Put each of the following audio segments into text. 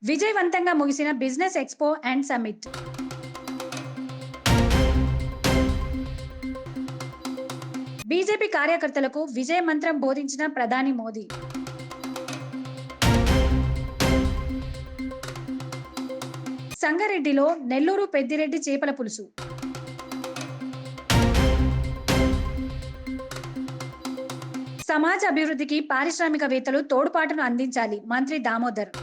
విజయవంతంగా ముగిసిన business expo and summit. BJP కార్యకర్తలకు విజయ మంత్రం బోధించిన ప్రధాని మోదీ. సంగారెడ్డిలో నెల్లూరు పెద్దిరెడ్డి చేపల పులుసు. సమాజ అభివృద్ధికి పారిశ్రామికవేత్తలు తోడ్పాటును అందించాలి, మంత్రి దామోదర్.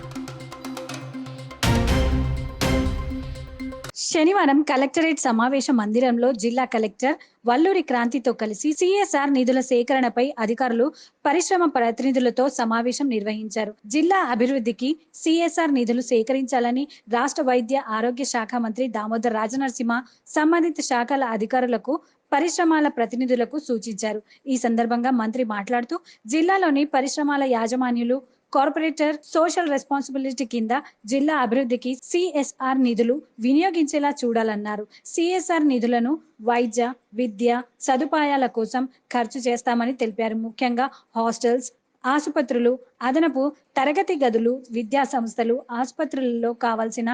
శనివారం కలెక్టరేట్ సమావేశ మందిరంలో జిల్లా కలెక్టర్ వల్లూరి క్రాంతితో కలిసి సిఎస్ఆర్ నిధుల సేకరణపై అధికారులు, పరిశ్రమ ప్రతినిధులతో సమావేశం నిర్వహించారు. జిల్లా అభివృద్ధికి సిఎస్ఆర్ నిధులు సేకరించాలని రాష్ట్ర వైద్య ఆరోగ్య శాఖ మంత్రి దామోదర్ రాజనరసింహ సంబంధిత శాఖల అధికారులకు, పరిశ్రమల ప్రతినిధులకు సూచించారు. ఈ సందర్భంగా మంత్రి మాట్లాడుతూ జిల్లాలోని పరిశ్రమల యాజమాన్యులు, కార్పొరేటర్ సోషల్ రెస్పాన్సిబిలిటీ కింద జిల్లా అభివృద్ధికి సిఎస్ఆర్ నిధులు వినియోగించేలా చూడాలన్నారు. సిఎస్ఆర్ నిధులను వైద్య, విద్య సదుపాయాల కోసం ఖర్చు చేస్తామని తెలిపారు. ముఖ్యంగా హాస్టల్స్, ఆసుపత్రులు, అదనపు తరగతి గదులు, విద్యా సంస్థలు, ఆసుపత్రులలో కావాల్సిన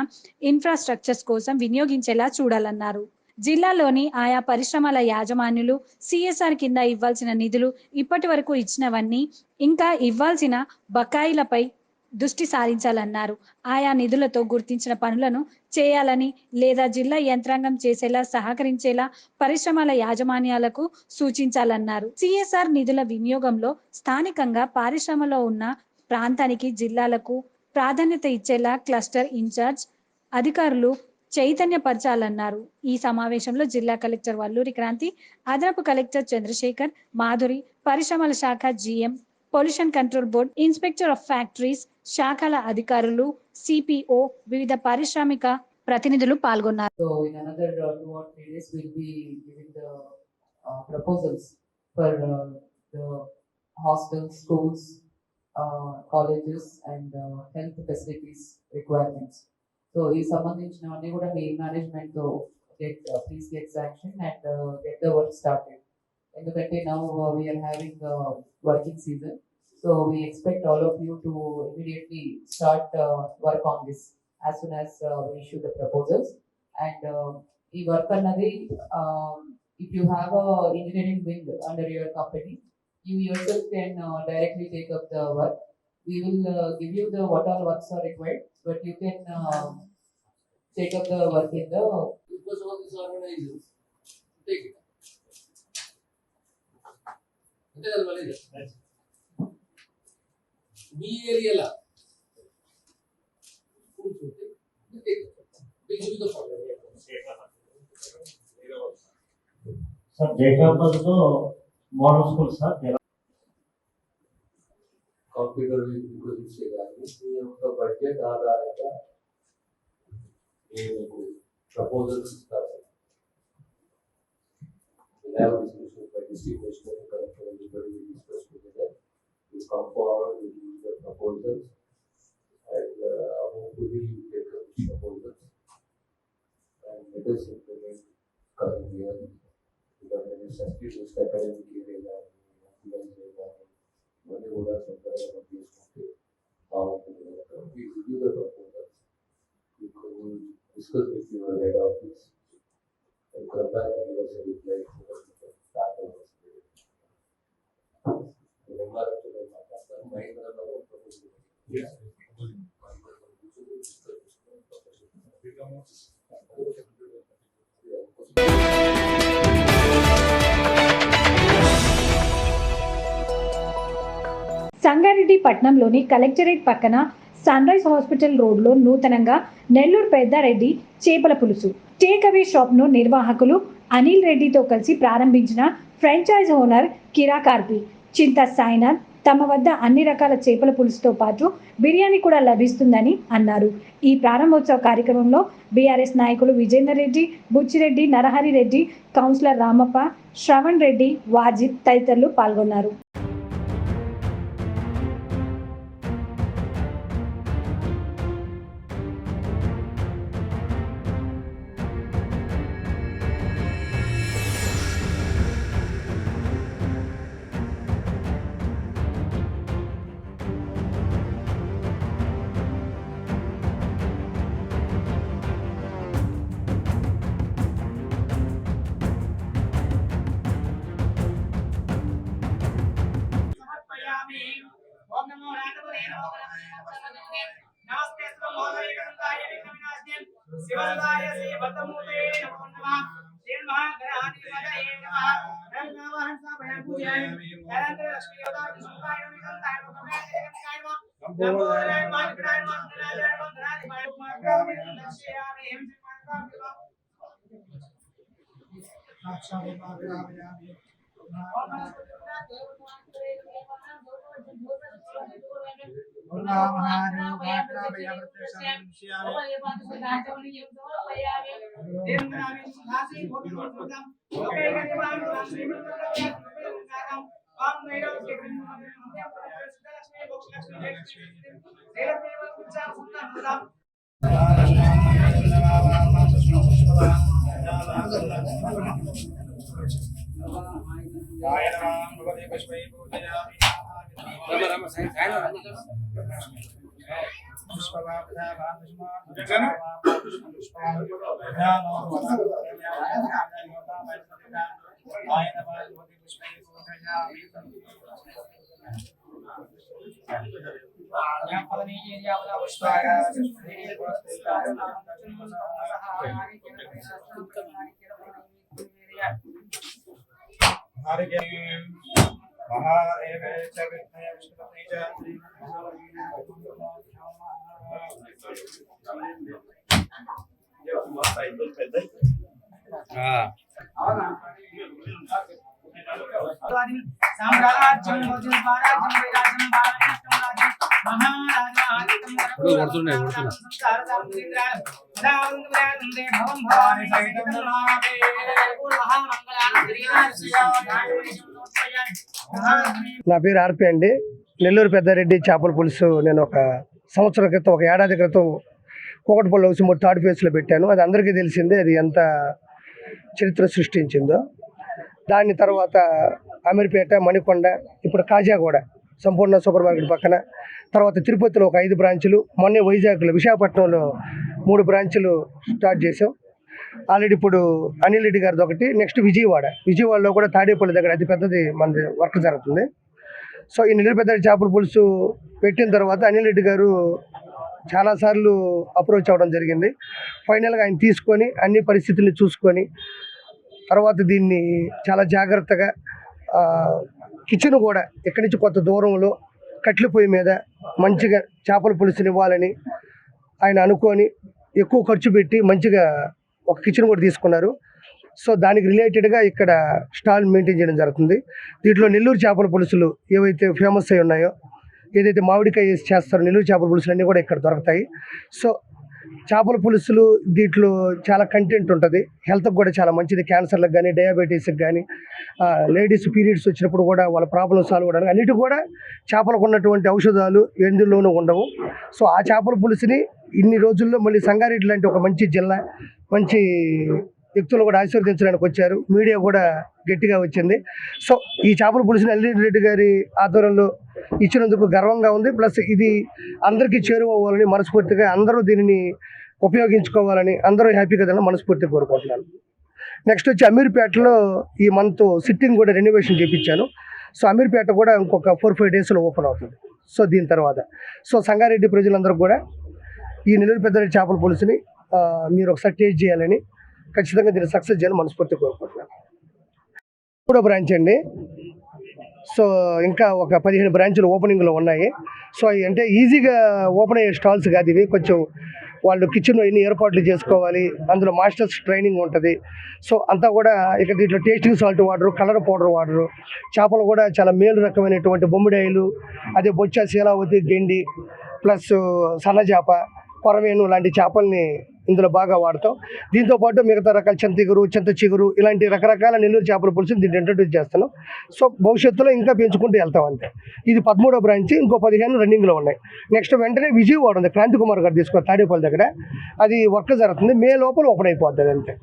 ఇన్ఫ్రాస్ట్రక్చర్స్ కోసం వినియోగించేలా చూడాలన్నారు. జిల్లాలోని ఆయా పరిశ్రమల యాజమాన్యులు సిఎస్ఆర్ కింద ఇవ్వాల్సిన నిధులు, ఇప్పటి వరకు ఇచ్చినవన్నీ, ఇంకా ఇవ్వాల్సిన బకాయిలపై దృష్టి సారించాలన్నారు. ఆయా నిధులతో గుర్తించిన పనులను చేయాలని లేదా జిల్లా యంత్రాంగం చేసేలా సహకరించేలా పరిశ్రమల యాజమాన్యాలకు సూచించాలన్నారు. సిఎస్ఆర్ నిధుల వినియోగంలో స్థానికంగా పారిశ్రమలో ఉన్న ప్రాంతానికి, జిల్లాలకు ప్రాధాన్యత ఇచ్చేలా క్లస్టర్ ఇన్ఛార్జ్ అధికారులు చైతన్యపరచాలన్నారు. ఈ సమావేశంలో జిల్లా కలెక్టర్ వల్లూరి క్రాంతి, అదనపు కలెక్టర్ చంద్రశేఖర్, మాధురి, పరిశ్రమల శాఖ GM, pollution control board inspector of factories శాఖల అధికారులు, సిపిఓ, వివిధ పారిశ్రామిక ప్రతినిధులు పాల్గొన్నారు. So in another 2 or 3 days we'll be giving the proposals for the hostels, schools, colleges and health facilities requirements. So ఈ సంబంధించినవన్నీ కూడా మీ మేనేజ్మెంట్ తో please get sanction and get the work started. ఎందుకంటే now we're having working season, so we expect all of you to immediately start work on this as soon as we issue the proposals. And ఈ work అన్నది if you have a engineering wing under your company, you yourself can directly take up the work. We will give you the what all works are required, but you can take up the work in the because all these organizations take it. అంతే కదా మళ్ళీ మీ ఏరియాలో sir జైకాబాద్ లో model school sir computer గురించి కానీ మీ యొక్క budget ఆధారంగా మీకు ప్రపోజల్స్ ఇస్తారు. You come forward with the proposals and hopefully you get the proposals and let us implement current year. Because when you substitute academic year money would have somewhere how to we review the proposals. You could discuss with your head office and come back and give us a reply for the start of the Sangareddy పట్టణంలోని collectorate పక్కన sunrise hospital రోడ్లో నూతనంగా నెల్లూరు పెద్దారెడ్డి చేపల పులుసు take away షాప్ను నిర్వాహకులు అనిల్ రెడ్డితో కలిసి ప్రారంభించిన ఫ్రాంచైజ్ ఓనర్ కిరా కార్పి, చింతా సాయినాథ్ తమ వద్ద అన్ని రకాల చేపల పులుసుతో పాటు బిర్యానీ కూడా లభిస్తుందని అన్నారు. ఈ ప్రారంభోత్సవ కార్యక్రమంలో బీఆర్ఎస్ నాయకులు విజేందర్ రెడ్డి, బుచ్చిరెడ్డి, నరహరి రెడ్డి, కౌన్సిలర్ రామప్ప, శ్రవణ్ రెడ్డి, వాజిద్ తదితరులు పాల్గొన్నారు. నా పేరు ఆర్పి అండి. నెల్లూరు పెద్దారెడ్డి చేపల పులుసు నేను ఒక సంవత్సరం క్రితం, ఒక ఏడాది క్రితం కూకట్పల్లి హౌసింగ్ థర్డ్ ఫేజ్లో పెట్టాను. అది అందరికీ తెలిసిందే, అది ఎంత చరిత్ర సృష్టించిందో. దాని తర్వాత అమీర్పేట, మణికొండ, ఇప్పుడు కాజాగూడ సంపూర్ణ సూపర్ మార్కెట్ పక్కన, తర్వాత తిరుపతిలో ఒక 5 బ్రాంచులు, మొన్న వైజాగ్లో, విశాఖపట్నంలో 3 బ్రాంచులు స్టార్ట్ చేసాం. ఆల్రెడీ ఇప్పుడు అనిల్ రెడ్డి గారిది ఒకటి, నెక్స్ట్ విజయవాడలో కూడా తాడేపల్లి దగ్గర అతి పెద్దది మనది వర్క్ జరుగుతుంది. సో ఈ నెల్లూరు పెద్దారెడ్డి చేపల పులుసు పెట్టిన తర్వాత అనిల్ రెడ్డి గారు చాలాసార్లు అప్రోచ్ అవ్వడం జరిగింది. ఫైనల్గా ఆయన తీసుకొని అన్ని పరిస్థితుల్ని చూసుకొని తర్వాత దీన్ని చాలా జాగ్రత్తగా కిచెన్ కూడా ఇక్కడి నుంచి కొంత దూరంలో కట్ల పొయ్యి మీద మంచిగా చేపల పులుసుని ఇవ్వాలని ఆయన అనుకొని ఎక్కువ ఖర్చు పెట్టి మంచిగా ఒక కిచెన్ కూడా తీసుకున్నారు. సో దానికి రిలేటెడ్గా ఇక్కడ స్టాల్ మెయింటైన్ చేయడం జరుగుతుంది. దీంట్లో నెల్లూరు చేపల పులుసులు ఏవైతే ఫేమస్ అయి ఉన్నాయో, ఏదైతే మామిడికాయ వేసి చేస్తారో నెల్లూరు చేపల పులుసులు అన్నీ కూడా ఇక్కడ దొరుకుతాయి. సో చేపల పులుసులు దీంట్లో చాలా కంటెంట్ ఉంటుంది, హెల్త్కి కూడా చాలా మంచిది. క్యాన్సర్లకు కానీ, డయాబెటీస్కి కానీ, లేడీస్ పీరియడ్స్ వచ్చినప్పుడు కూడా వాళ్ళ ప్రాబ్లమ్ సాల్వ్ అవ్వడానికి అన్నిటి కూడా చేపలకు ఉన్నటువంటి ఔషధాలు ఎందులోనూ ఉండవు. సో ఆ చేపల పులుసుని ఇన్ని రోజుల్లో మళ్ళీ సంగారెడ్డి లాంటి ఒక మంచి జిల్లా, మంచి వ్యక్తులు కూడా ఆశీర్వదించడానికి వచ్చారు. మీడియా కూడా గట్టిగా వచ్చింది. సో ఈ చేపల పులుసుని అనిల్ రెడ్డి గారి ఆధ్వర్యంలో ఇచ్చినందుకు గర్వంగా ఉంది. ప్లస్ ఇది అందరికీ చేరువవ్వాలని మనస్ఫూర్తిగా, అందరూ దీనిని ఉపయోగించుకోవాలని, అందరూ హ్యాపీగా దాన్ని మనస్ఫూర్తిగా కోరుకుంటున్నాను. నెక్స్ట్ వచ్చి అమీర్పేటలో ఈ మంత్ సిట్టింగ్ కూడా రెనోవేషన్ చేయించాను. సో అమీర్పేట కూడా ఇంకొక 4-5 డేస్లో ఓపెన్ అవుతుంది. సో దీని తర్వాత సంగారెడ్డి ప్రజలందరూ కూడా ఈ నెల్లూరు పెద్దారెడ్డి చేపల పులుసుని మీరు ఒకసారి టేస్ట్ చేయాలని, ఖచ్చితంగా దీన్ని సక్సెస్ చేయాలని మనస్ఫూర్తిగా కోరుకుంటున్నాను. 3వ బ్రాంచ్ అండి. సో ఇంకా ఒక 15 బ్రాంచులు ఓపెనింగ్లో ఉన్నాయి. సో అంటే ఈజీగా ఓపెన్ అయ్యే స్టాల్స్ కాదు ఇవి. కొంచెం వాళ్ళు కిచెన్లో ఎన్ని ఏర్పాట్లు చేసుకోవాలి, అందులో మాస్టర్స్ ట్రైనింగ్ ఉంటుంది. సో అంతా కూడా ఇక దీంట్లో టేస్టింగ్ సాల్ట్ వాడరు, కలర్ పౌడర్ వాడరు. చేపలు కూడా చాలా మేలు రకమైనటువంటి బొమ్మిడాయిలు, అదే బొచ్చ, శీలావతి, గెండి, ప్లస్ సన్నచేప, కొరమేను లాంటి చేపల్ని ఇందులో బాగా వాడతాం. దీంతోపాటు మిగతా రకాల చింతచిగురు, చింత చిగురు ఇలాంటి రకరకాల నెల్లూరు చేపల పులుసుని దీన్ని ఇంట్రడ్యూస్ చేస్తున్నాం. సో భవిష్యత్తులో ఇంకా పెంచుకుంటూ వెళ్తాం అంతే. ఇది 13వ బ్రాంచ్, ఇంకో 15 రన్నింగ్లో ఉన్నాయి. నెక్స్ట్ వెంటనే విజయవాడ ఉంది, క్రాంతి కుమార్ గారు తీసుకున్న తాడేపల్లి దగ్గర, అది వర్క్ జరుగుతుంది. మే లోపల ఓపెన్ అయిపోతుంది అంతే.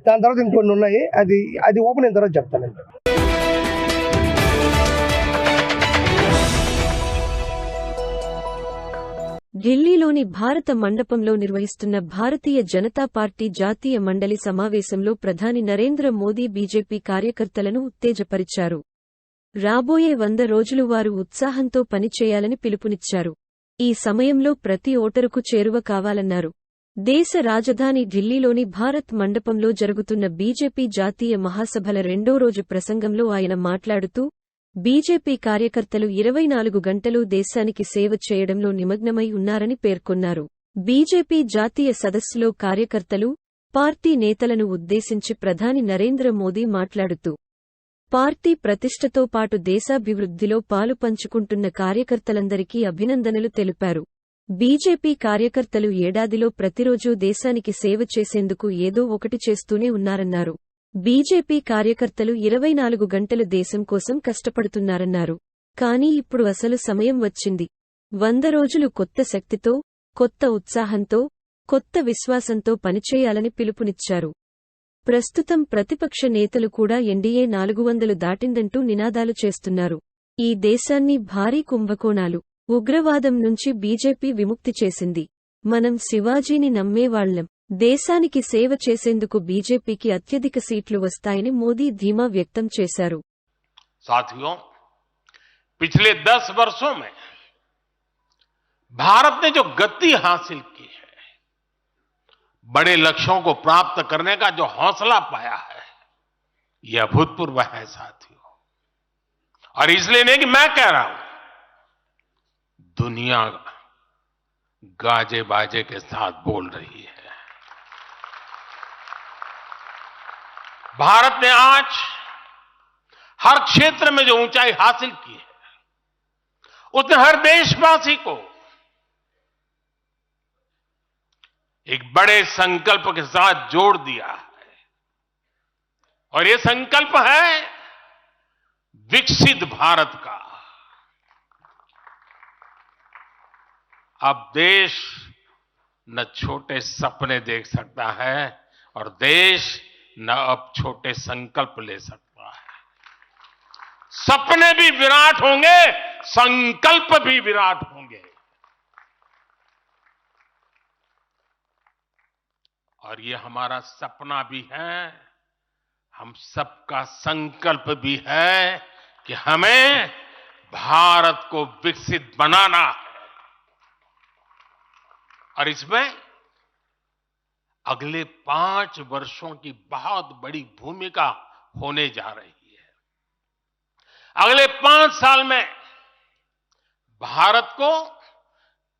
దాని తర్వాత ఇంకొన్ని ఉన్నాయి, అది ఓపెన్ అయిన తర్వాత చెప్తానండి. ఢిల్లీలోని భారత మండపంలో నిర్వహిస్తున్న భారతీయ జనతా పార్టీ జాతీయ మండలి సమావేశంలో ప్రధాని నరేంద్ర మోదీ బీజేపీ కార్యకర్తలను ఉత్తేజపరిచారు. రాబోయే 100 రోజులు వారు ఉత్సాహంతో పనిచేయాలని పిలుపునిచ్చారు. ఈ సమయంలో ప్రతి ఓటరుకు చేరువ కావాలన్నారు. దేశ రాజధాని ఢిల్లీలోని భారత్ మండపంలో జరుగుతున్న బీజేపీ జాతీయ మహాసభల రెండో రోజు ప్రసంగంలో ఆయన మాట్లాడుతూ, బీజేపీ కార్యకర్తలు 24 గంటలూ దేశానికి సేవ చేయడంలో నిమగ్నమై ఉన్నారని పేర్కొన్నారు. బీజేపీ జాతీయ సదస్సులో కార్యకర్తలు, పార్టీ నేతలను ఉద్దేశించి ప్రధాని నరేంద్ర మోదీ మాట్లాడుతూ, పార్టీ ప్రతిష్టతో పాటు దేశాభివృద్ధిలో పాలు పంచుకుంటున్న కార్యకర్తలందరికీ అభినందనలు తెలిపారు. బీజేపీ కార్యకర్తలు ఏడాదిలో ప్రతిరోజూ దేశానికి సేవ చేసేందుకు ఏదో ఒకటి చేస్తూనే ఉన్నారన్నారు. బీజేపీ కార్యకర్తలు 24 గంటలు దేశం కోసం కష్టపడుతున్నారన్నారు. కానీ ఇప్పుడు అసలు సమయం వచ్చింది. 100 రోజులు కొత్త శక్తితో, కొత్త ఉత్సాహంతో, కొత్త విశ్వాసంతో పనిచేయాలని పిలుపునిచ్చారు. ప్రస్తుతం ప్రతిపక్ష నేతలు కూడా ఎన్డీఏ 400 దాటిందంటూ నినాదాలు చేస్తున్నారు. ఈ దేశాన్ని భారీ కుంభకోణాలు, ఉగ్రవాదం నుంచి బీజేపీ విముక్తి చేసింది. మనం శివాజీని నమ్మేవాళ్లం. దేశానికి సేవ చేసేందుకు బీజేపీకి అత్యధిక సీట్లు వస్తాయని మోదీ ధీమా వ్యక్తం చేశారు. साथियों, पिछले 10 वर्षों में भारत ने जो गति हासिल की है, बड़े लक्ष्यों को प्राप्त करने का जो हौसला पाया है, यह अभूतपूर्व है साथियों. और इसलिए नहीं कि मैं कह रहा हूं, दुनिया गाजे बाजे के साथ बोल रही है. भारत ने आज हर क्षेत्र में जो ऊंचाई हासिल की है, उसने हर देशवासी को एक बड़े संकल्प के साथ जोड़ दिया है. और ये संकल्प है विकसित भारत का. अब देश न छोटे सपने देख सकता है और देश न अब छोटे संकल्प ले सकता है. सपने भी विराट होंगे, संकल्प भी विराट होंगे. और ये हमारा सपना भी है, हम सबका संकल्प भी है कि हमें भारत को विकसित बनाना है. और इसमें अगले 5 वर्षों की बहुत बड़ी भूमिका होने जा रही है. अगले 5 साल में भारत को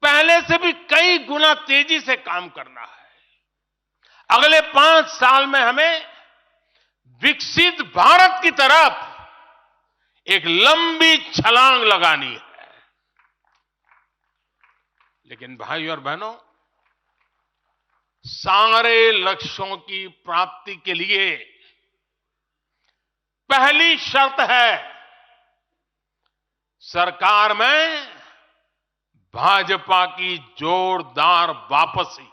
पहले से भी कई गुना तेजी से काम करना है. अगले 5 साल में हमें विकसित भारत की तरफ एक लंबी छलांग लगानी है. लेकिन भाइयों और बहनों, सारे लक्ष्यों की प्राप्ति के लिए पहली शर्त है सरकार में भाजपा की जोरदार वापसी.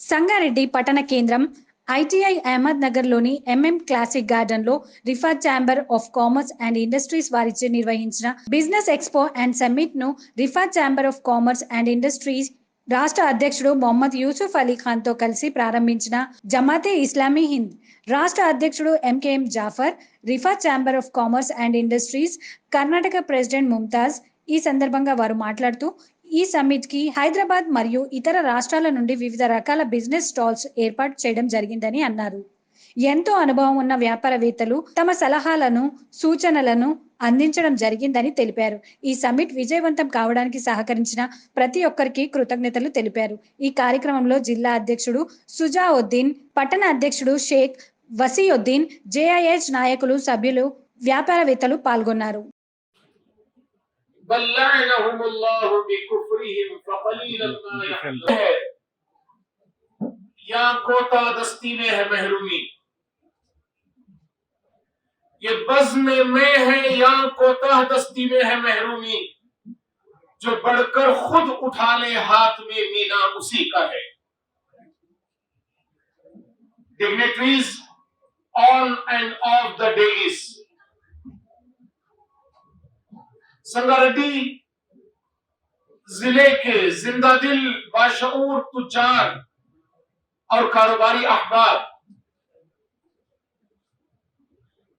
సంగారెడ్డి పట్టణ కేంద్రం ఐటీఐ అహ్మద్ నగర్ లోని ఎంఎం క్లాసిక్ గార్డెన్ లో Rifah chamber of commerce and industries వారిచే నిర్వహించిన బిజినెస్ ఎక్స్పో అండ్ సమ్మిట్ ను Rifah chamber of commerce and industries రాష్ట్ర అధ్యక్షుడు మొహమ్మద్ యూసుఫ్ అలీ ఖాన్ తో కలిసి ప్రారంభించిన జమాతే ఇస్లామీ హింద్ రాష్ట్ర అధ్యక్షుడు M K M Zafar, Rifah chamber of commerce and industries Karnataka president Mumtaz. ఈ సందర్భంగా వారు మాట్లాడుతూ, ఈ సమ్మిట్ కి హైదరాబాద్ మరియు ఇతర రాష్ట్రాల నుండి వివిధ రకాల బిజినెస్ స్టాల్స్ ఏర్పాటు చేయడం జరిగిందని అన్నారు. ఎంతో అనుభవం ఉన్న వ్యాపారవేత్తలు తమ సలహాలను, సూచనలను అందించడం జరిగిందని తెలిపారు. ఈ సమ్మిట్ విజయవంతం కావడానికి సహకరించిన ప్రతి ఒక్కరికి కృతజ్ఞతలు తెలిపారు. ఈ కార్యక్రమంలో జిల్లా అధ్యక్షుడు సుజావుద్దీన్, పట్టణ అధ్యక్షుడు షేక్ వసీయుద్దీన్, జేఐహెచ్ నాయకులు, సభ్యులు, వ్యాపారవేత్తలు పాల్గొన్నారు. ये बज़्म में है या कोताह दस्ती में है महरूमी, जो बढ़कर खुद उठा ले हाथ में मीना उसी का है. Dignitaries on and off the days. Sangareddy जिले के जिंदादिल बाशऊर तुजार और कारोबारी अहबाब,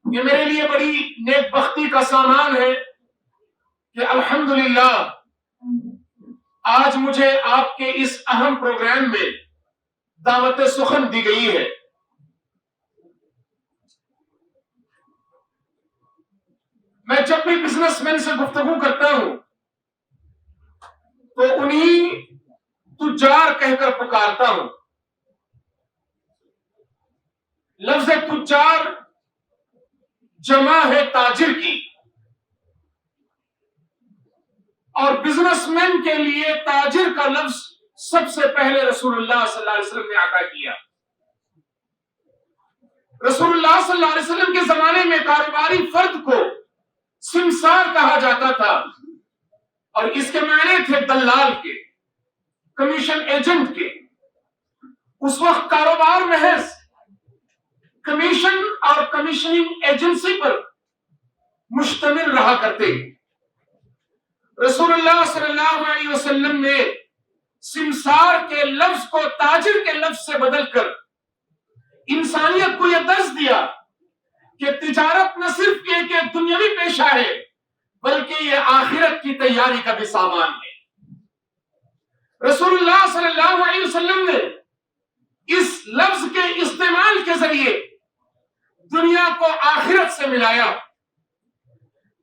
ये मेरे लिए बड़ी नेकबख्ती का सामान है कि अल्हम्दुलिल्लाह आज मुझे आपके इस अहम प्रोग्राम में दावत सुखन दी गई है। मैं जब भी बिजनेसमैन से गुफ्तगू करता हूं तो उन्हीं तुज्जार कहकर पुकारता हूं। लफ्ज तुज्जार जमा है ताजिर की, और बिजनेसमैन के लिए ताजिर का लफ्ज सबसे पहले रसूलुल्लाह सल्लल्लाहु अलैहि वसल्लम ने अता किया। रसूलुल्लाह सल्लल्लाहु अलैहि वसल्लम के जमाने में कारोबारी फर्द को सिमसार कहा जाता था, और इसके मायने थे दलाल के, कमीशन एजेंट के। उस वक्त कारोबार महज कमीशन और कमीशनिंग एजेंसी पर मुश्तमिल रहा करते। रसूलुल्लाह सल्लल्लाहु अलैहि वसल्लम ने सिमसार के लफ्ज को ताजिर के लफ्ज से बदलकर इंसानियत को यह दर्ज दिया कि तिजारत न सिर्फ एक दुनियावी पेशा है बल्कि यह आखिरत की तैयारी का भी सामान है। रसूलुल्लाह सल्लल्लाहु अलैहि वसल्लम ने इस लफ्ज के इस्तेमाल के जरिए दुनिया को आखिरत से मिलाया,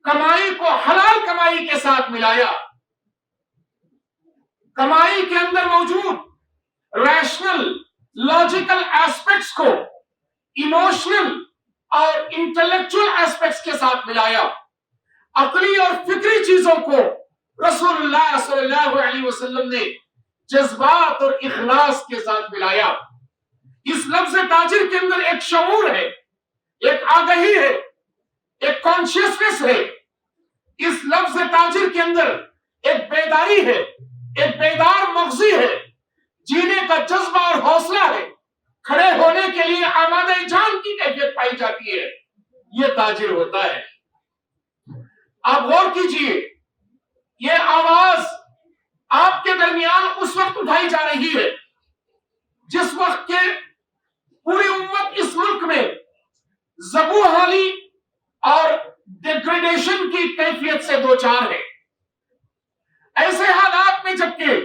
कमाई को हलाल कमाई के साथ मिलाया। कमाई के अंदर मौजूद रैशनल लॉजिकल एस्पेक्ट्स को इमोशनल और इंटेलेक्चुअल एस्पेक्ट्स के साथ मिलाया। अकली और फिक्री चीजों को रसूलुल्लाह सल्लल्लाहु अलैहि वसल्लम ने जज्बात और इखलास के साथ मिलाया। इस लफ्ज ताजिर के अंदर एक शऊर है, एक आगही है, एक कॉन्शियसनेस है। इस लफ्ज ताजिर के अंदर एक बेदारी है, एक बेदार मगजी है, जीने का जज्बा और हौसला है, खड़े होने के लिए आमादे जान की कैफियत पाई जाती है। यह ताजिर होता है। आप गौर कीजिए, यह आवाज आपके दरमियान उस वक्त उठाई जा रही है जिस वक्त के पूरी उम्मत इस मुल्क में ज़बूहाली और डिग्रेडेशन की कैफियत से दो चार है। ऐसे हालात में जबकि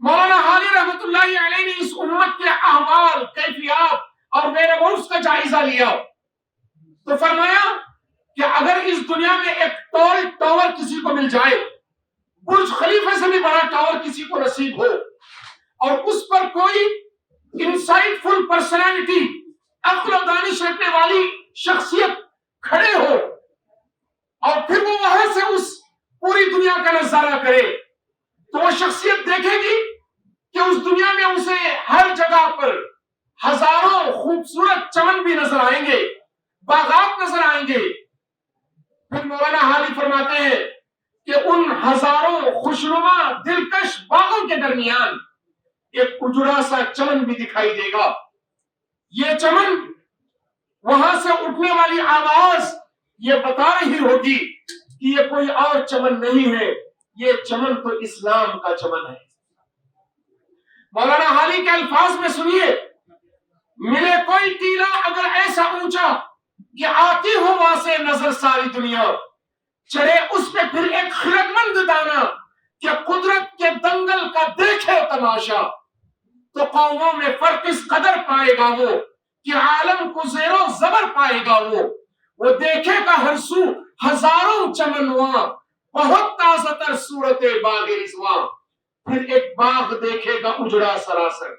मौलाना हाली रहमतुल्लाहि अलैहि ने इस उम्मत के अहवाल, कैफियत और वेयरअबाउट्स का जायजा लिया तो फरमाया कि अगर इस दुनिया में एक टॉल टावर किसी को मिल जाए, बुर्ज खलीफा से भी बड़ा टावर किसी को नसीब हो, और उस पर कोई इंसाइटफुल पर्सनैलिटी, अक्ल और दानिश रखने वाली शख्सियत खड़े हो, और फिर वो वहां से उस पूरी दुनिया का नजारा करे, तो वो शख्सियत देखेगी कि उस दुनिया में उसे हर जगह पर हजारों खूबसूरत चमन भी नजर आएंगे, बागात नजर आएंगे। फिर मौलाना हाली फरमाते हैं कि उन हजारों खुशनुमा दिलकश बागों के दरमियान एक उजड़ा सा चमन भी दिखाई देगा। ये चमन, वहां से उठने वाली आवाज ये बता रही होगी कि ये कोई और चमन नहीं है, ये चमन तो इस्लाम का चमन है। मौलाना हाली के अल्फाज में सुनिए, मिले कोई टीला अगर ऐसा ऊंचा कि आती हो वहां से नजर सारी दुनिया, चढ़े उस पे फिर एक खिरदमंद दाना कि कुदरत के दंगल का देखे तमाशा, तो कौमों में फर्क इस कदर पाएगा वो कि आलम को ज़ेरो ज़बर पाएगा वो देखेगा हर सू हजारों चमनवा, बहुत ताज़ा तर सूरते बाग़ रिज़वा। फिर एक बाग देखेगा उजड़ा सरासर,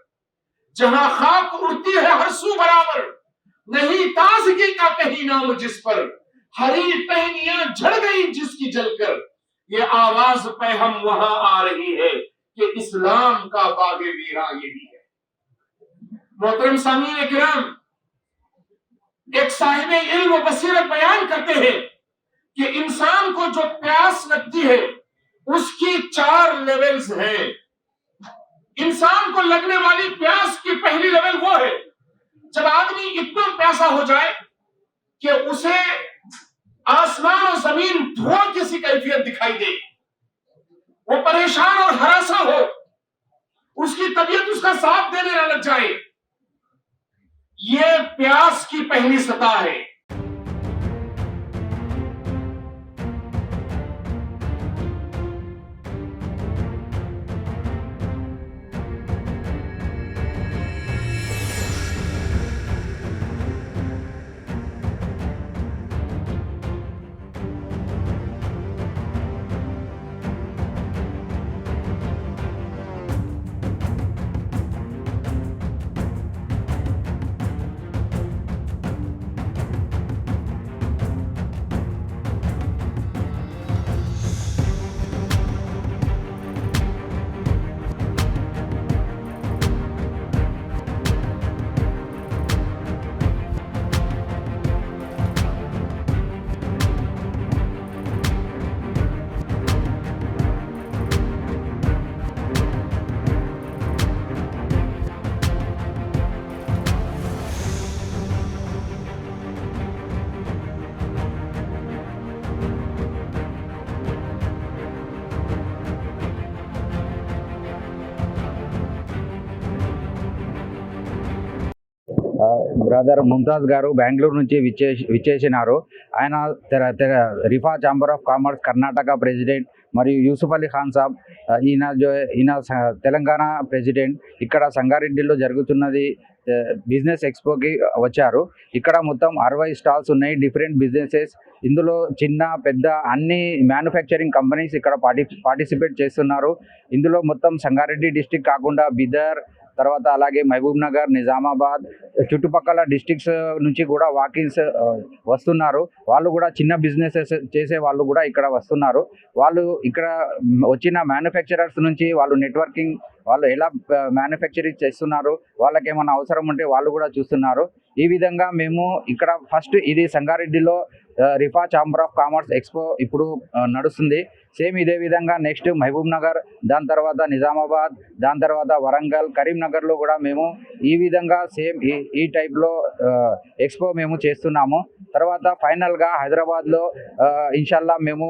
जहां खाक उड़ती है हर सू बराबर, नहीं ताजगी का कहीं नाम जिस पर, हरी टहनियां झड़ गई जिसकी जलकर, ये आवाज पे हम वहां आ रही है कि इस्लाम का बागे वीरा यही है। मोहतरम सामीन किराम, एक साहिब इल्म व बसीरत बयान करते हैं कि इंसान को जो प्यास लगती है उसकी 4 लेवल्स हैं। इंसान को लगने वाली प्यास की पहली लेवल वो है जब आदमी इतना प्यासा हो जाए कि उसे आसमान और जमीन धुआं किसी कैफियत दिखाई दे, वो परेशान और हरासा हो, उसकी तबीयत उसका साथ देने न लग जाए, ये प्यास की पहली सतह है। బ్రదర్ ముంతాజ్ గారు బెంగళూరు నుంచి విచ్చేసినారు. ఆయన Rifah chamber of commerce Karnataka president మరియు యూసుఫ్ అలీ ఖాన్ సాబ్ ఈయన తెలంగాణ ప్రెసిడెంట్. ఇక్కడ సంగారెడ్డిలో జరుగుతున్నది బిజినెస్ ఎక్స్పోకి వచ్చారు. ఇక్కడ మొత్తం 60 స్టాల్స్ ఉన్నాయి, డిఫరెంట్ బిజినెసెస్. ఇందులో చిన్న పెద్ద అన్ని మ్యానుఫ్యాక్చరింగ్ కంపెనీస్ ఇక్కడ పార్టిసిపేట్ చేస్తున్నారు. ఇందులో మొత్తం సంగారెడ్డి డిస్టిక్ కాకుండా బిదర్, తర్వాత అలాగే మహబూబ్ నగర్, నిజామాబాద్ చుట్టుపక్కల డిస్ట్రిక్ట్స్ నుంచి కూడా వాకిన్స్ వస్తున్నారు. వాళ్ళు కూడా చిన్న బిజినెసెస్ చేసే వాళ్ళు కూడా ఇక్కడ వస్తున్నారు. వాళ్ళు ఇక్కడ వచ్చిన మ్యానుఫ్యాక్చరర్స్ నుంచి వాళ్ళు నెట్వర్కింగ్, వాళ్ళు ఎలా మ్యానుఫ్యాక్చరింగ్ చేస్తున్నారు, వాళ్ళకి ఏమైనా అవసరం ఉంటే వాళ్ళు కూడా చూస్తున్నారు. ఈ విధంగా మేము ఇక్కడ ఫస్ట్ ఇది సంగారెడ్డిలో రిఫా ఛాంబర్ ఆఫ్ కామర్స్ ఎక్స్పో ఇప్పుడు నడుస్తుంది. సేమ్ ఇదే విధంగా నెక్స్ట్ మహబూబ్ నగర్, దాని తర్వాత నిజామాబాద్, దాని తర్వాత వరంగల్, కరీంనగర్లో కూడా మేము ఈ విధంగా సేమ్ ఈ టైప్లో ఎక్స్పో మేము చేస్తున్నాము. తర్వాత ఫైనల్గా హైదరాబాద్లో ఇన్షాల్లా మేము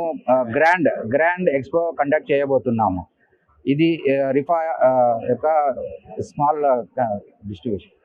గ్రాండ్ ఎక్స్పో కండక్ట్ చేయబోతున్నాము. ఇది రిఫా యొక్క స్మాల్ డిస్ట్రిబ్యూషన్.